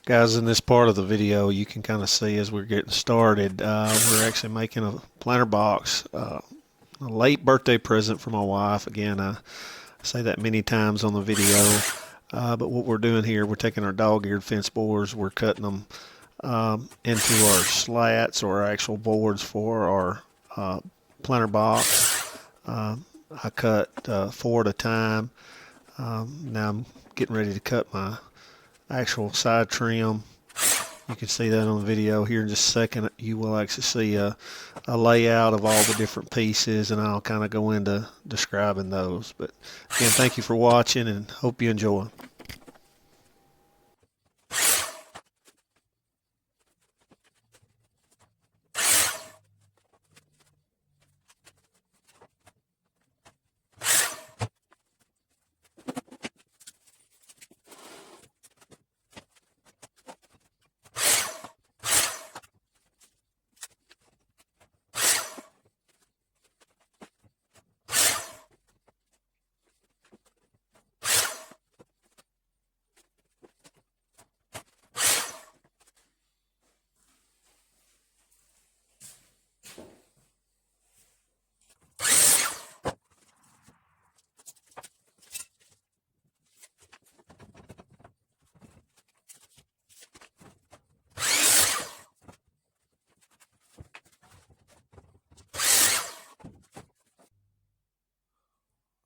Guys, in this part of the video, you can kind of see as we're getting started, we're actually making a planter box, a late birthday present for my wife. Again, I say that many times on the video, but what we're doing here, we're taking our dog-eared fence boards, we're cutting them into our slats or our actual boards for our planter box. I cut 4 at a time. Now I'm getting ready to cut my actual side trim. You can see that on the video here in just a second. You will actually see a layout of all the different pieces, and I'll kind of go into describing those. But again, thank you for watching and hope you enjoy.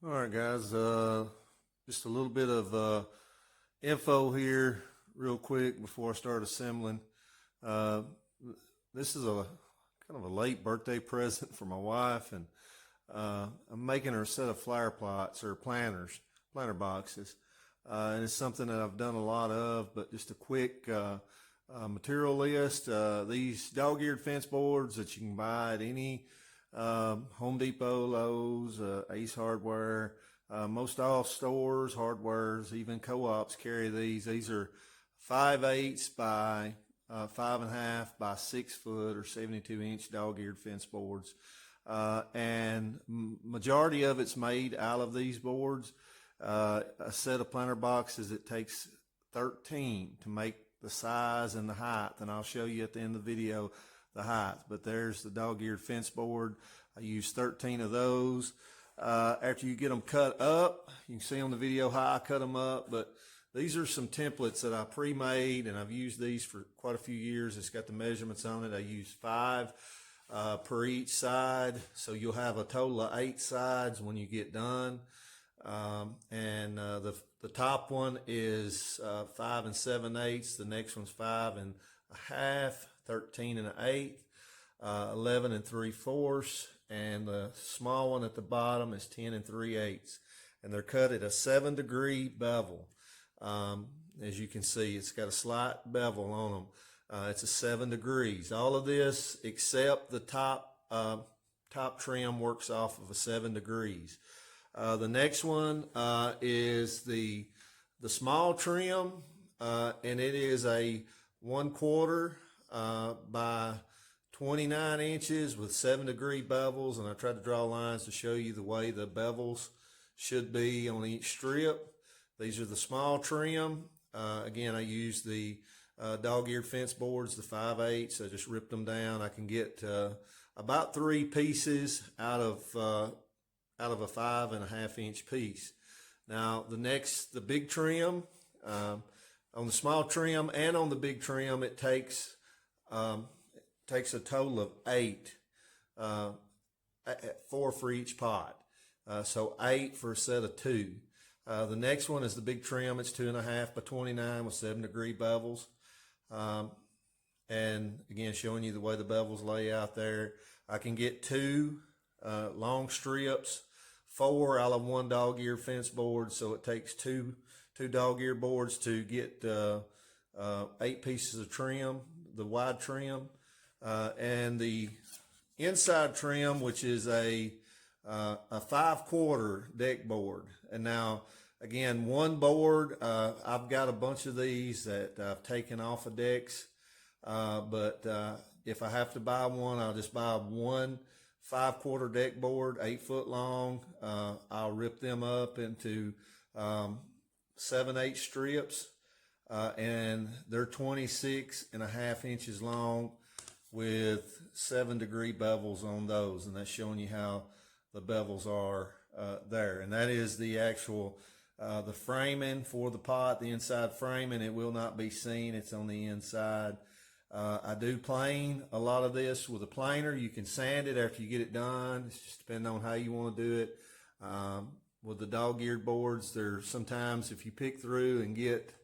All right, guys, just a little bit of info here real quick before I start assembling. Uh, this is a kind of a late birthday present for my wife, and I'm making her a set of flower plots or planter boxes. And it's something that I've done a lot of, but just a quick material list. These dog-eared fence boards that you can buy at any Home Depot, Lowe's, Ace Hardware, most all stores, hardwares, even co-ops carry these. These are 5/8 by 5.5 by 6 foot or 72-inch dog-eared fence boards. And majority of it's made out of these boards. A set of planter boxes, it takes 13 to make the size and the height, and I'll show you at the end of the video the height. But there's the dog-eared fence board. I use 13 of those. After you get them cut up, you can see on the video how I cut them up, but these are some templates that I pre-made, and I've used these for quite a few years. It's got the measurements on it. I use 5 per each side, so you'll have a total of 8 sides when you get done. And the top one is 5 7/8. The next one's 5 1/2, 13 1/8, 11 3/4, and the small one at the bottom is 10 3/8. And they're cut at a 7-degree bevel. As you can see, it's got a slight bevel on them. It's a 7 degrees. All of this except the top trim works off of a 7 degrees. The next one is the small trim, and it is a 1/4 by 29 inches with 7-degree bevels, and I tried to draw lines to show you the way the bevels should be on each strip. These are the small trim. Again, I use the dog-eared fence boards, the 5/8. I just ripped them down. I can get about 3 pieces out of a 5.5 inch piece. Now the big trim, on the small trim and on the big trim, it takes a total of 8, 4 for each pot. So 8 for a set of 2. The next one is the big trim. It's 2.5 by 29 with 7-degree bevels. And again, showing you the way the bevels lay out there. I can get 2 long strips, 4 out of 1 dog-ear fence board. So it takes two dog-ear boards to get 8 pieces of trim, the wide trim. And the inside trim, which is a 5/4 deck board. And now, again, one board, I've got a bunch of these that I've taken off of decks. But if I have to buy one, I'll just buy one 5/4 deck board, 8 foot long. I'll rip them up into 7/8 strips. and they're 26.5 inches long with 7-degree bevels on those, and that's showing you how the bevels are there. And that is the actual the framing for the pot, the inside framing. It will not be seen, it's on the inside. I do plane a lot of this with a planer. You can sand it after you get it done. It's just depending on how you want to do it. With the dog-eared boards, there's sometimes if you pick through and get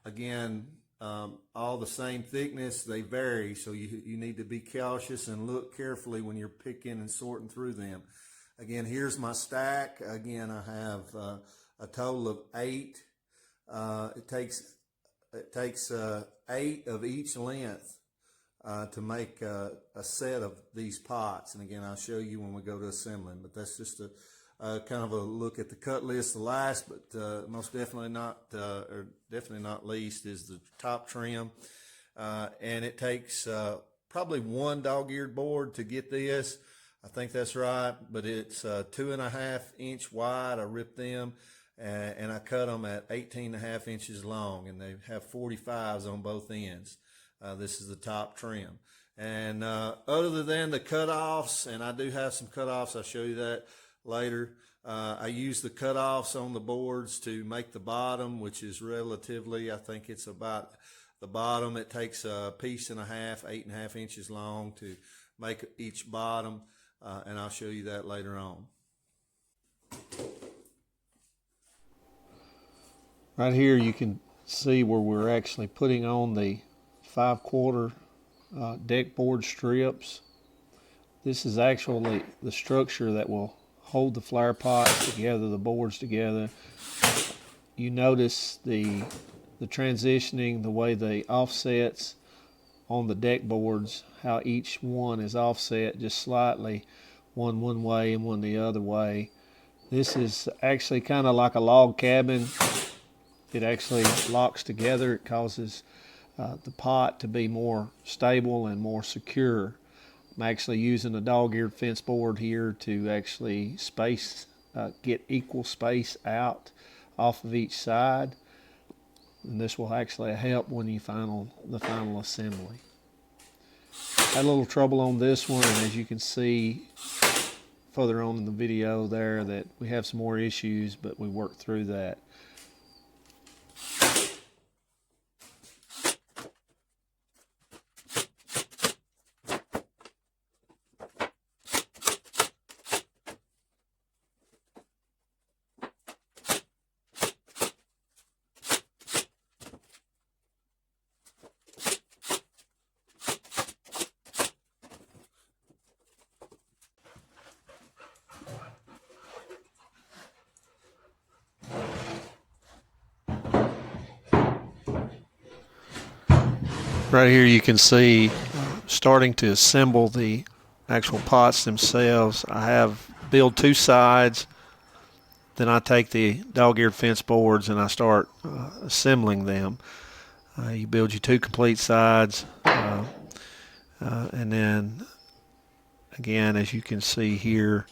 again all the same thickness, they vary, so you need to be cautious and look carefully when you're picking and sorting through them. Again, here's my stack. Again, I have a total of 8. It takes 8 of each length to make a set of these pots. And again, I'll show you when we go to assembling, but that's just a kind of a look at the cut list. The last, but most definitely not, or definitely not least, is the top trim. And it takes probably 1 dog-eared board to get this. I think that's right, but it's 2.5-inch wide. I ripped them and I cut them at 18.5 inches long, and they have 45s on both ends. This is the top trim. And other than the cutoffs, and I do have some cutoffs, I'll show you that later. I use the cutoffs on the boards to make the bottom, which is relatively, I think it's about the bottom. It takes a piece and a half, 8.5 inches long to make each bottom, and I'll show you that later on. Right here you can see where we're actually putting on the 5/4 deck board strips. This is actually the structure that will hold the flower pots together, the boards together. You notice the transitioning, the way the offsets on the deck boards, how each one is offset just slightly, one way and one the other way. This is actually kind of like a log cabin. It actually locks together. It causes the pot to be more stable and more secure. I'm actually using a dog-eared fence board here to actually get equal space out off of each side, and this will actually help when you the final assembly. Had a little trouble on this one, and as you can see further on in the video there that we have some more issues, but we worked through that. Right here you can see starting to assemble the actual pots themselves. I have built 2 sides, then I take the dog-eared fence boards and I start assembling them. You build your 2 complete sides, and then again, as you can see here,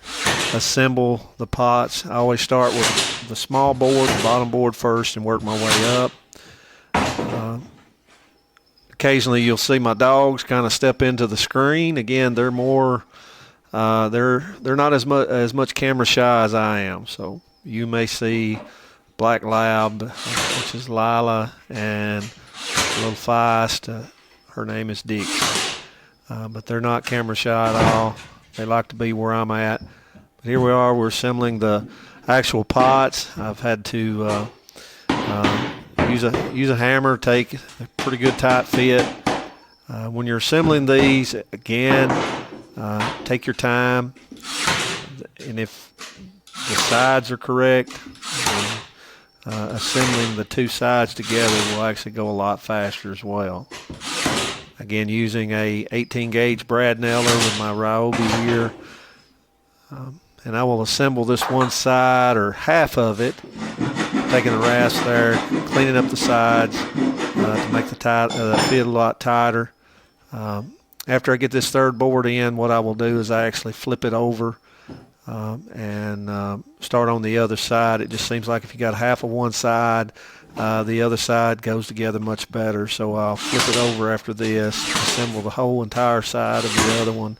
assemble the pots. I always start with the small board, the bottom board first, and work my way up. Occasionally you'll see my dogs kind of step into the screen. Again, they're more they're not as much camera shy as I am, so you may see Black Lab, which is Lila, and a little feist, her name is Dix, but they're not camera shy at all. They like to be where I'm at. But here we are, we're assembling the actual pots. I've had to use a hammer, take a pretty good tight fit. When you're assembling these, again, take your time, and if the sides are correct, assembling the 2 sides together will actually go a lot faster as well. Again, using a 18 gauge brad nailer with my Ryobi here, and I will assemble this one side or half of it, taking the rasp there, cleaning up the sides to make the fit a lot tighter. After I get this 3rd board in, what I will do is I actually flip it over and start on the other side. It just seems like if you got half of one side, the other side goes together much better. So I'll flip it over after this, assemble the whole entire side of the other one,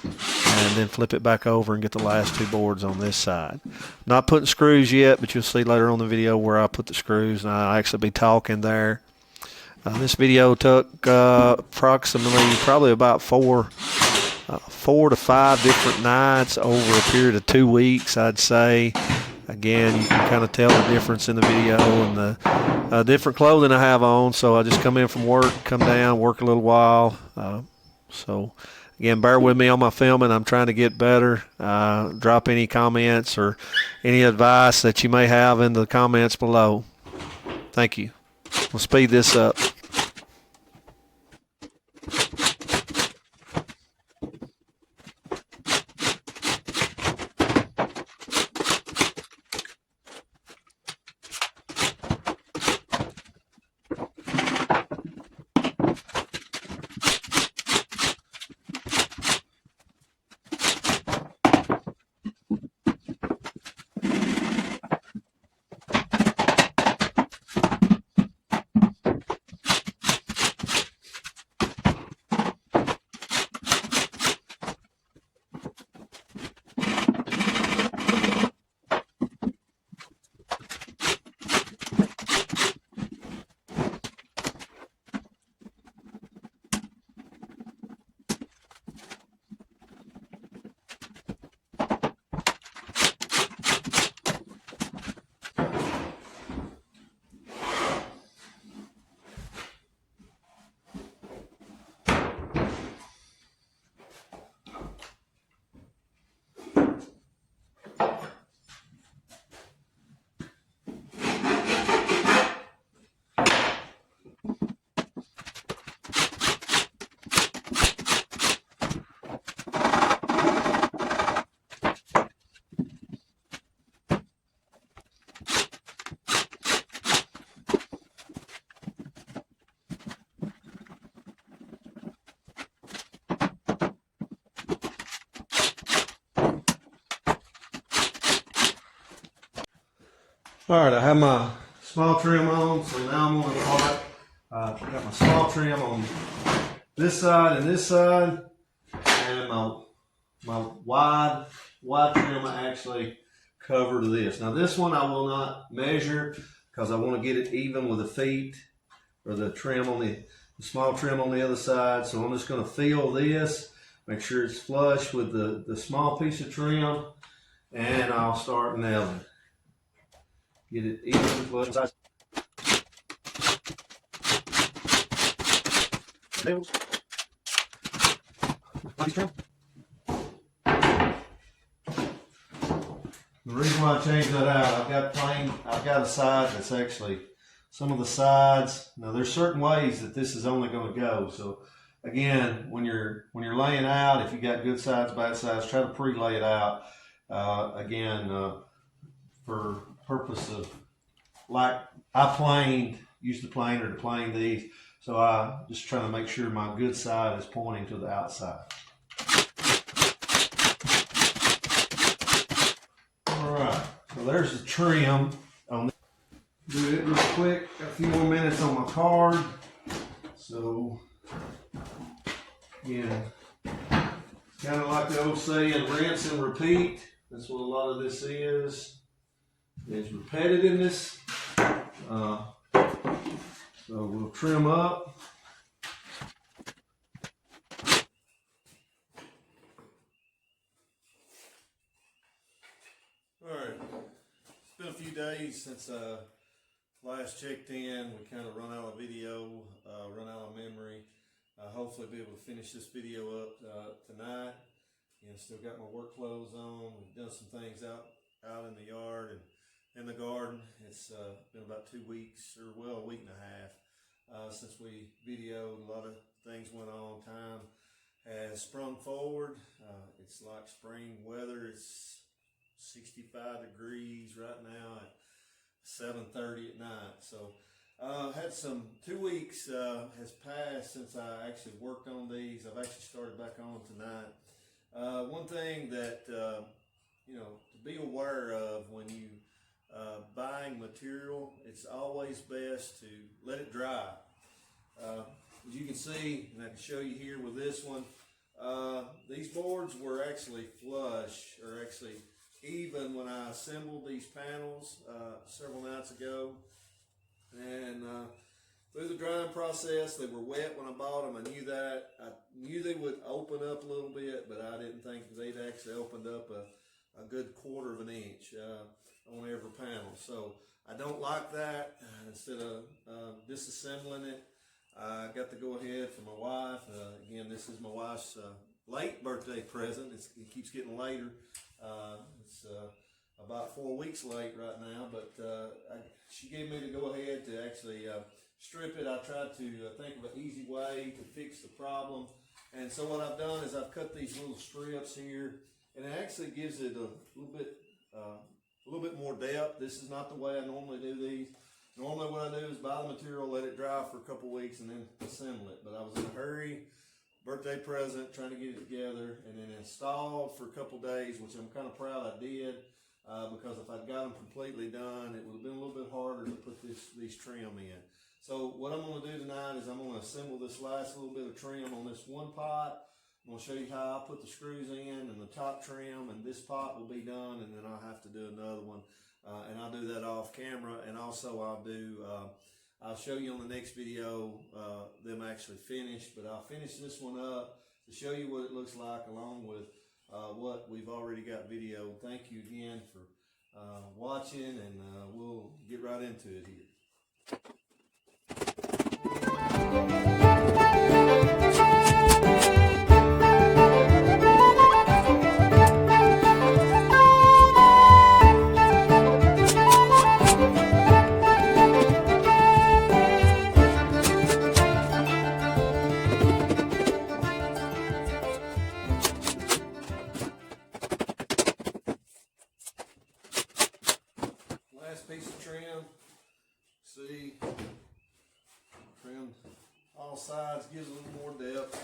and then flip it back over and get the last two boards on this side. Not putting screws yet, but you'll see later on in the video where I put the screws, and I'll actually be talking there. This video took approximately probably about 4 to 5 different nights over a period of 2 weeks, I'd say. Again, you can kind of tell the difference in the video and the different clothing I have on. So I just come in from work, come down, work a little while. So again, bear with me on my filming. I'm trying to get better. Drop any comments or any advice that you may have in the comments below. Thank you. We'll speed this up. All right, I have my small trim on, so now I'm going to part. I've got my small trim on this side and this side, and my wide trim I actually cover to this. Now this one I will not measure because I want to get it even with the feet or the trim on the small trim on the other side. So I'm just going to feel this, make sure it's flush with the small piece of trim, and I'll start nailing. Get it even flush. Nails. Trim. The reason why I changed that out, I've got a side that's actually, some of the sides, now there's certain ways that this is only going to go. So again, when you're laying out, if you got good sides, bad sides, try to pre-lay it out. For purpose of, like I used to planer to plane these. So I just trying to make sure my good side is pointing to the outside. All right, so there's the trim on this. Do it real quick, got a few more minutes on my card. So, again, kind of like the old saying, rinse and repeat. That's what a lot of this is repetitiveness. So we'll trim up. All right, it's been a few days since last checked in. We kind of run out of video, run out of memory. Hopefully be able to finish this video up tonight. Still got my work clothes on. We've done some things out in the yard and in the garden. It's been about 2 weeks, or well, a week and a half since we videoed. A lot of things went on. Time has sprung forward. It's like spring weather. It's 65 degrees right now at 7:30 at night. So had some 2 weeks has passed since I actually worked on these. I've actually started back on tonight. One thing that to be aware of when you buying material, it's always best to let it dry. As you can see, and I can show you here with this one, these boards were actually flush, or actually even when I assembled these panels several nights ago. And through the drying process, they were wet when I bought them. I knew that. I knew they would open up a little bit, but I didn't think they'd actually opened up a good quarter of an inch on every panel. So I don't like that. Instead of disassembling it, I got to go ahead for my wife. Again, this is my wife's late birthday present. It keeps getting later. It's about 4 weeks late right now, but she gave me to go ahead to actually strip it. I tried to think of an easy way to fix the problem. And so what I've done is I've cut these little strips here, and it actually gives it a little bit more depth. This is not the way I normally do these. Normally what I do is buy the material, let it dry for a couple weeks, and then assemble it. But I was in a hurry, birthday present, trying to get it together, and then installed for a couple days, which I'm kind of proud I did, because if I'd got them completely done, it would have been a little bit harder to put these trim in. So what I'm going to do tonight is I'm going to assemble this last little bit of trim on this one pot. I'm going to show you how I put the screws in and the top trim, and this pot will be done, and then I'll have to do another one. And I'll do that off camera, and also I'll show you on the next video them actually finished, but I'll finish this one up to show you what it looks like along with what we've already got video. Thank you again for watching, and we'll get right into it here. Last piece of trim, see, trimmed all sides, gives a little more depth.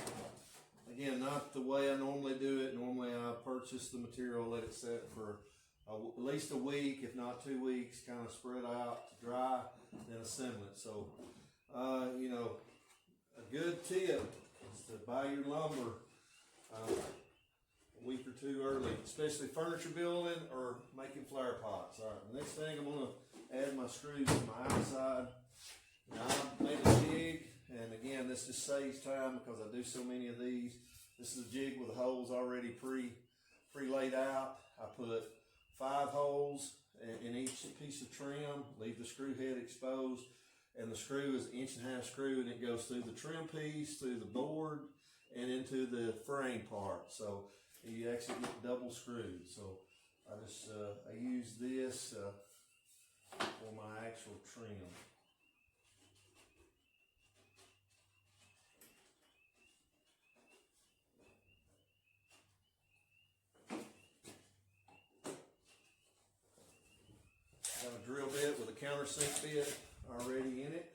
Again, not the way I normally do it. Normally I purchase the material, let it set for at least a week, if not 2 weeks, kind of spread out to dry, then assemble it. So, you know, a good tip is to buy your lumber a week or two early, especially furniture building or making flower pots. All right, the next thing I'm going to add my screws to my outside. Now I made a jig, and again, this just saves time because I do so many of these. This is a jig with the holes already pre-laid out. I put 5 holes in each piece of trim, leave the screw head exposed, and the screw is an 1.5 inch screw, and it goes through the trim piece, through the board, and into the frame part. So you actually get double screwed. So I use this for my actual trim. Got a drill bit with a countersink bit already in it.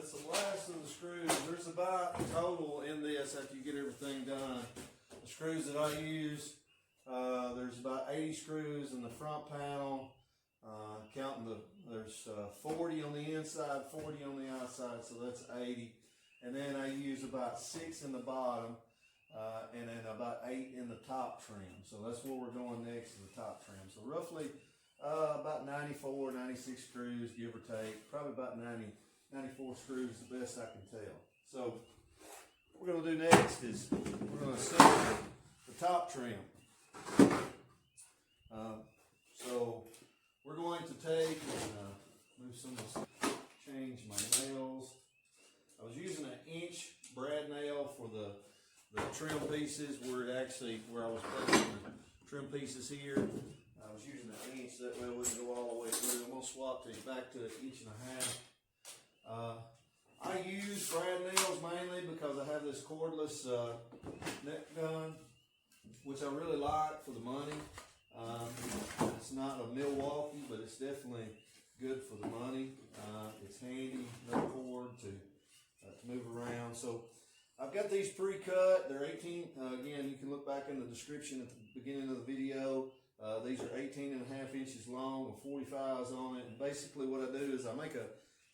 that's the last of the screws. There's about total in this after you get everything done. The screws that I use, there's about 80 screws in the front panel. There's 40 on the inside, 40 on the outside, so that's 80. And then I use about 6 in the bottom, and then about 8 in the top trim. So that's where we're going next, is the top trim. So roughly about 94, 96 screws, give or take. Probably about 90, 94 screws, the best I can tell. So what we're going to do next is we're going to assemble the top trim. So we're going to take and move some of this, change my nails. I was using an inch brad nail for the trim pieces where I was placing the trim pieces here. I was using an inch, that way it wouldn't go all the way through. I'm going to swap these back to 1.5 inches. I use brad nails mainly because I have this cordless neck gun, which I really like for the money. It's not a Milwaukee, but it's definitely good for the money. It's handy, no cord to move around. So I've got these pre-cut. They're 18. Again, you can look back in the description at the beginning of the video. These are 18.5 inches long with 45s on it. And basically what I do is I make a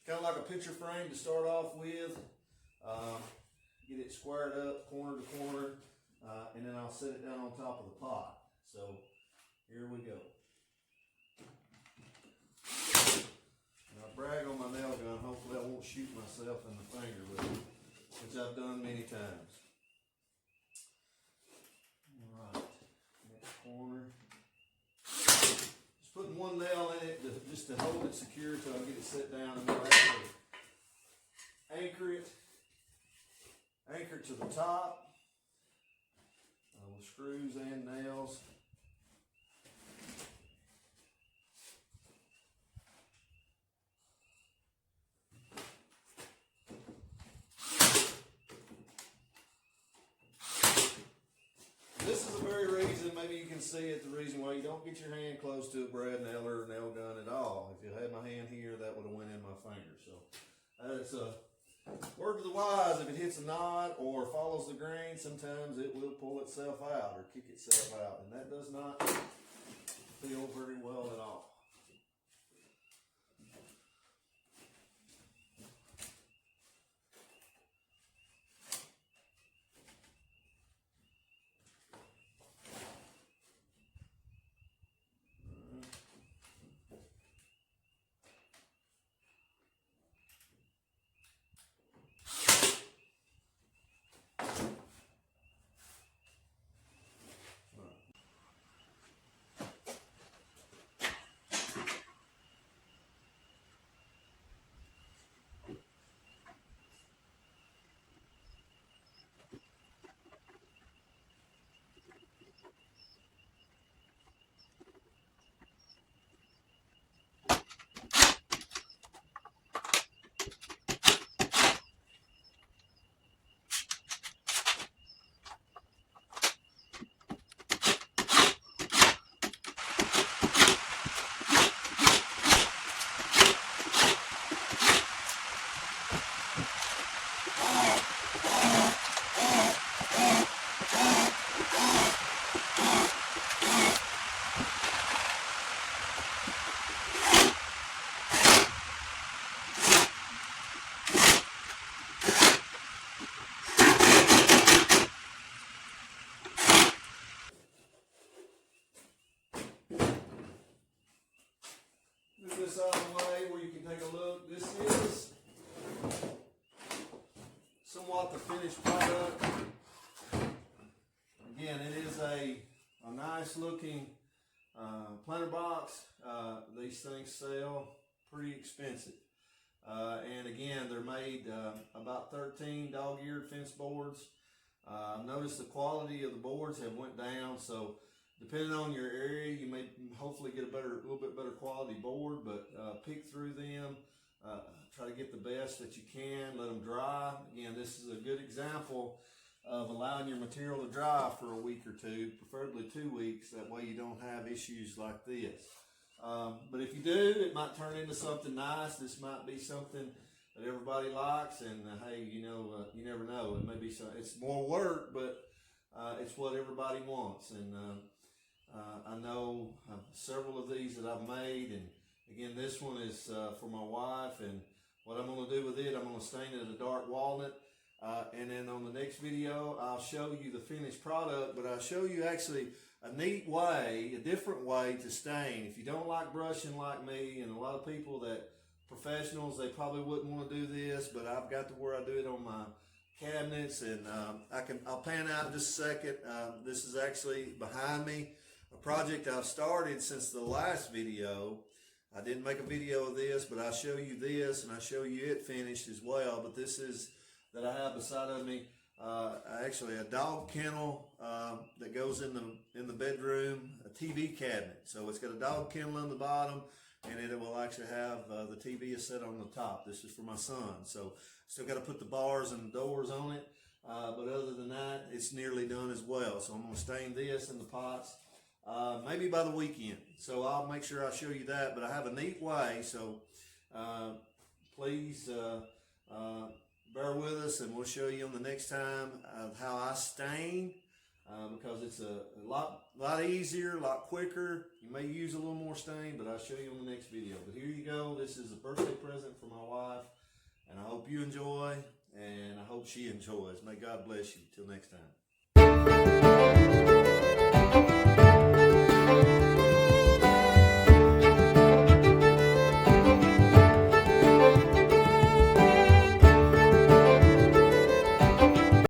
kind of like a picture frame to start off with. Get it squared up corner to corner, and then I'll set it down on top of the pot. So here we go. Now I brag on my nail gun. Hopefully I won't shoot myself in the finger with it, which I've done many times. All right, next corner. Just putting one nail in it just to hold it secure until I get it set down, and then I'll actually anchor to the top with screws and nails. This is the very reason, maybe you can see it, the reason why you don't get your hand close to a brad nail or a nail gun at all. If you had my hand here, that would have went in my finger. So that's a word to the wise. If it hits a knot or follows the grain, sometimes it will pull itself out or kick itself out, and that does not feel very well at all. Move this out of the way where you can take a look. This is somewhat the finished product. Again, it is a nice looking planter box. These things sell pretty expensive. And again, they're made about 13 dog-eared fence boards. Notice the quality of the boards have went down, so depending on your area, you may hopefully get a little bit better quality board, but pick through them. Try to get the best that you can. Let them dry. Again, this is a good example of allowing your material to dry for a week or two, preferably 2 weeks. That way you don't have issues like this. But if you do, it might turn into something nice. This might be something that everybody likes. And hey, you never know. It may be it's more work, but it's what everybody wants. And I know several of these that I've made, and again, this one is for my wife. And what I'm going to do with it, I'm going to stain it a dark walnut. And then on the next video, I'll show you the finished product, but I'll show you actually a neat way, a different way to stain. If you don't like brushing like me, and a lot of people that professionals, they probably wouldn't want to do this, but I've got to where I do it on my cabinets, and I'll pan out in just a second. This is actually behind me, a project I've started since the last video. I didn't make a video of this, but I'll show you this, and I'll show you it finished as well. But this is that I have beside of me, actually a dog kennel that goes in the bedroom, a TV cabinet. So it's got a dog kennel on the bottom, and it will actually have the TV is set on the top. This is for my son, so still got to put the bars and the doors on it. But other than that, it's nearly done as well. So I'm going to stain this in the pots, maybe by the weekend. So I'll make sure I show you that. But I have a neat way, so please bear with us, and we'll show you on the next time how I stain, because it's a lot easier, a lot quicker. You may use a little more stain, but I'll show you on the next video. But here you go. This is a birthday present for my wife, and I hope you enjoy, and I hope she enjoys. May God bless you. Till next time.